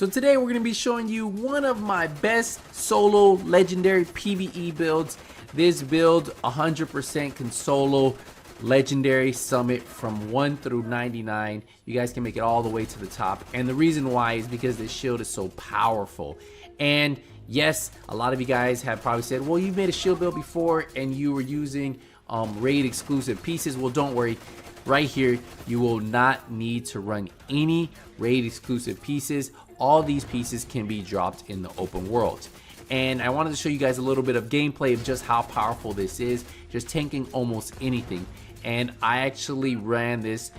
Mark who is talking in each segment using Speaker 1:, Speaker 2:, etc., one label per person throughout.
Speaker 1: So today we're going to be showing you one of my best solo legendary PvE builds. This build 100% can solo legendary summit from 1 through 99. You guys can make it all the way to the top. And the reason why is because this shield is so powerful. And yes, a lot of you guys have probably said, well, you've made a shield build before and you were using raid exclusive pieces. Well, don't worry. Right here, you will not need to run any raid exclusive pieces. All these pieces can be dropped in the open world. And I wanted to show you guys a little bit of gameplay of just how powerful this is, just tanking almost anything. And I actually ran this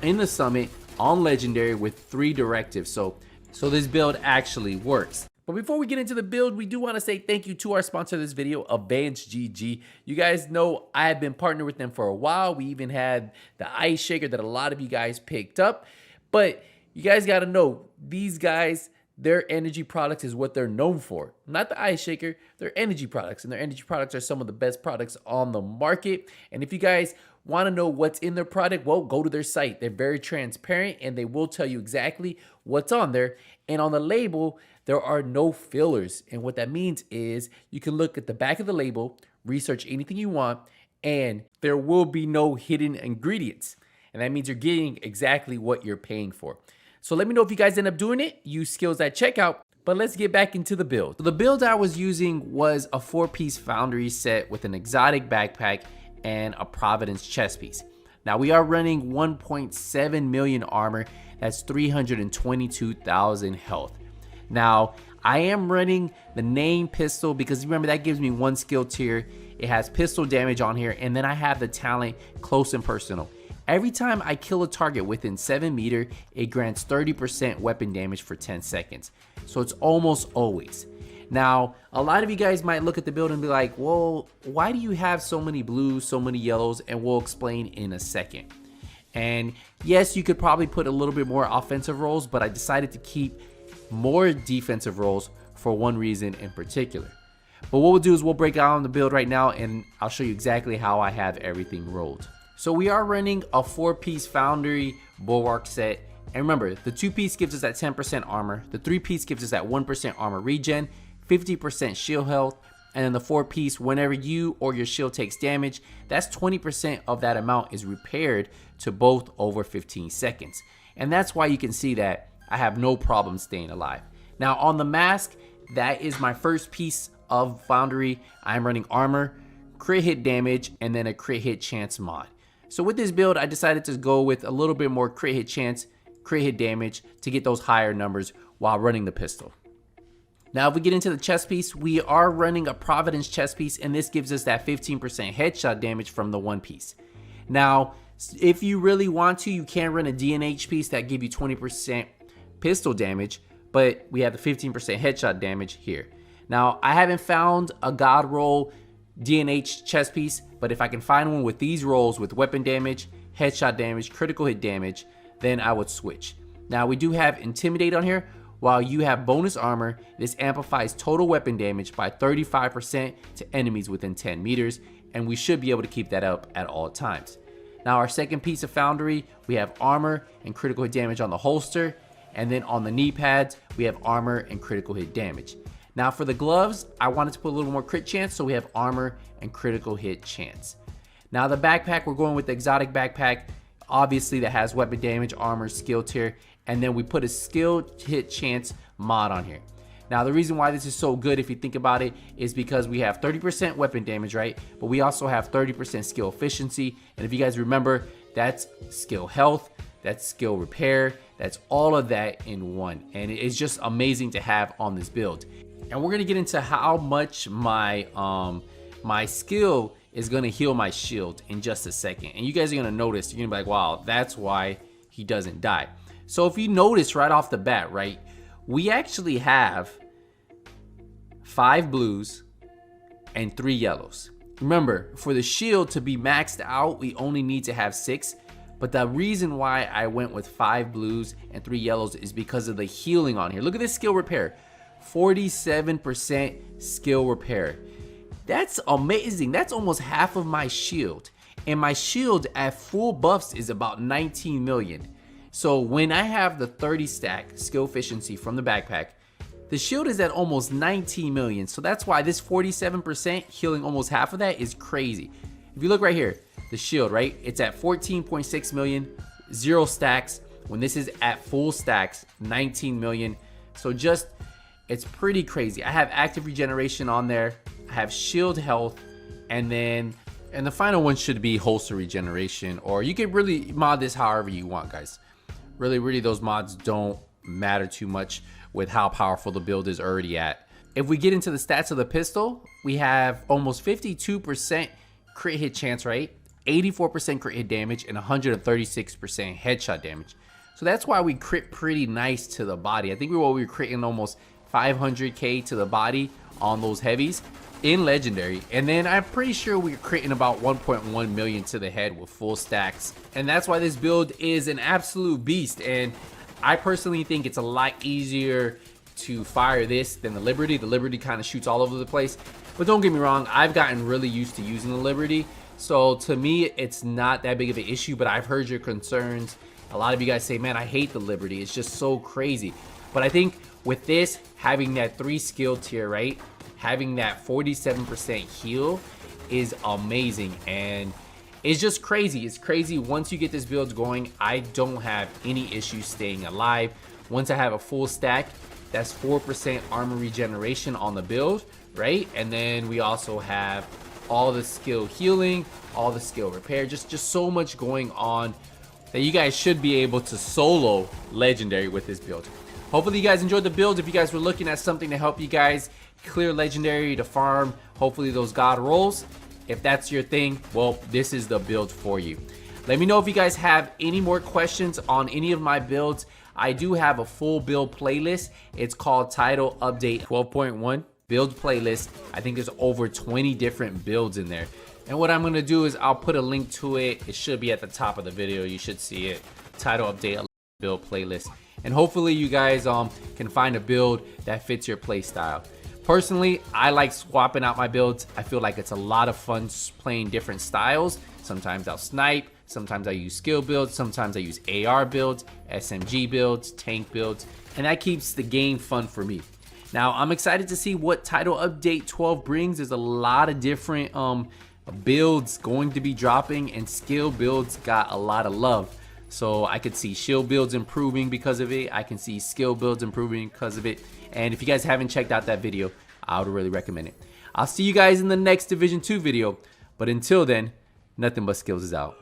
Speaker 1: in the summit on legendary with 3 directives. So this build actually works. But before we get into the build, we do want to say thank you to our sponsor of this video, Advanced GG. You guys know I have been partnered with them for a while. We even had the ice shaker that a lot of you guys picked up. But you guys got to know, these guys, their energy products is what they're known for. Not the ice shaker, their energy products. And their energy products are some of the best products on the market. And if you guys want to know what's in their product, well, go to their site. They're very transparent and they will tell you exactly what's on there. And on the label, there are no fillers. And what that means is you can look at the back of the label, research anything you want, and there will be no hidden ingredients. And that means you're getting exactly what you're paying for. So let me know if you guys end up doing it. Use skills at checkout. But let's get back into the build. So the build I was using was a 4-piece Foundry set with an exotic backpack and a Providence chest piece. Now we are running 1.7 million armor. That's 322,000 health. Now I am running the name pistol because remember that gives me 1 skill tier. It has pistol damage on here, and then I have the talent close and personal. Every time I kill a target within 7 meters, it grants 30% weapon damage for 10 seconds. So it's almost always. Now, a lot of you guys might look at the build and be like, well, why do you have so many blues, so many yellows? And we'll explain in a second. And yes, you could probably put a little bit more offensive roles, but I decided to keep more defensive roles for one reason in particular. But what we'll do is we'll break down the build right now and I'll show you exactly how I have everything rolled. So we are running a 4-piece Foundry Bulwark set. And remember, the 2-piece gives us that 10% armor. The 3-piece gives us that 1% armor regen, 50% shield health. And then the 4-piece, whenever you or your shield takes damage, that's 20% of that amount is repaired to both over 15 seconds. And that's why you can see that I have no problem staying alive. Now on the mask, that is my first piece of Foundry. I'm running armor, crit hit damage, and then a crit hit chance mod. So with this build, I decided to go with a little bit more crit hit chance, crit hit damage to get those higher numbers while running the pistol. Now if we get into the chest piece, we are running a Providence chest piece, and this gives us that 15% headshot damage from the 1 piece. Now, if you really want to, you can run a DNH piece that give you 20% pistol damage, but we have the 15% headshot damage here. Now, I haven't found a God roll DNH chest piece, but if I can find one with these rolls with weapon damage, headshot damage, critical hit damage, then I would switch. Now we do have Intimidate on here. While you have bonus armor, this amplifies total weapon damage by 35% to enemies within 10 meters, and we should be able to keep that up at all times. Now our second piece of Foundry, we have armor and critical hit damage on the holster, and then on the knee pads, we have armor and critical hit damage. Now for the gloves, I wanted to put a little more crit chance, so we have armor and critical hit chance. Now the backpack, we're going with the exotic backpack, obviously that has weapon damage, armor, skill tier, and then we put a skill hit chance mod on here. Now the reason why this is so good, if you think about it, is because we have 30% weapon damage, right? But we also have 30% skill efficiency, and if you guys remember, that's skill health, that's skill repair, that's all of that in one, and it's just amazing to have on this build. And we're gonna get into how much my my skill is gonna heal my shield in just a second. And you guys are gonna notice, you're gonna be like, wow, that's why he doesn't die. So if you notice right off the bat, right, we actually have 5 blues and 3 yellows. Remember, for the shield to be maxed out, we only need to have 6. But the reason why I went with 5 blues and 3 yellows is because of the healing on here. Look at this skill repair. 47% skill repair. That's amazing. That's almost half of my shield. And my shield at full buffs is about 19 million. So when I have the 30 stack skill efficiency from the backpack, the shield is at almost 19 million. So that's why this 47% healing almost half of that is crazy. If you look right here, the shield, right? It's at 14.6 million, 0 stacks. When this is at full stacks, 19 million. So just, it's pretty crazy. I have active regeneration on there. I have shield health, and the final one should be holster regeneration, or you can really mod this however you want, guys. Really, those mods don't matter too much with how powerful the build is already at. If we get into the stats of the pistol, we have almost 52% crit hit chance rate, 84% crit hit damage, and 136% headshot damage. So that's why we crit pretty nice to the body. I think we were critting almost 500k to the body on those heavies in legendary, and then I'm pretty sure we're critting about 1.1 million to the head with full stacks. And that's why this build is an absolute beast, and I personally think it's a lot easier to fire this than the Liberty. The Liberty kind of shoots all over the place, but don't get me wrong, I've gotten really used to using the Liberty, so to me it's not that big of an issue. But I've heard your concerns. A lot of you guys say, man, I hate the Liberty, it's just so crazy. But I think with this, having that 3 skill tier, right, having that 47% heal is amazing, and it's just crazy. It's crazy. Once you get this build going, I don't have any issues staying alive. Once I have a full stack, that's 4% armor regeneration on the build, right? And then we also have all the skill healing, all the skill repair, just so much going on that you guys should be able to solo legendary with this build. Hopefully you guys enjoyed the build. If you guys were looking at something to help you guys clear legendary to farm, hopefully those god rolls, if that's your thing, well, this is the build for you. Let me know if you guys have any more questions on any of my builds. I do have a full build playlist. It's called Title Update 12.1 build playlist. I think there's over 20 different builds in there. And what I'm gonna do is I'll put a link to it. It should be at the top of the video. You should see it. Title Update build playlist. And hopefully you guys can find a build that fits your play style. Personally, I like swapping out my builds. I feel like it's a lot of fun playing different styles. Sometimes I'll snipe, sometimes I use skill builds, sometimes I use AR builds, SMG builds, tank builds, and that keeps the game fun for me. Now, I'm excited to see what Title Update 12 brings. There's a lot of different builds going to be dropping, and skill builds got a lot of love. So I could see shield builds improving because of it. I can see skill builds improving because of it. And if you guys haven't checked out that video, I would really recommend it. I'll see you guys in the next Division 2 video. But until then, nothing but skills is out.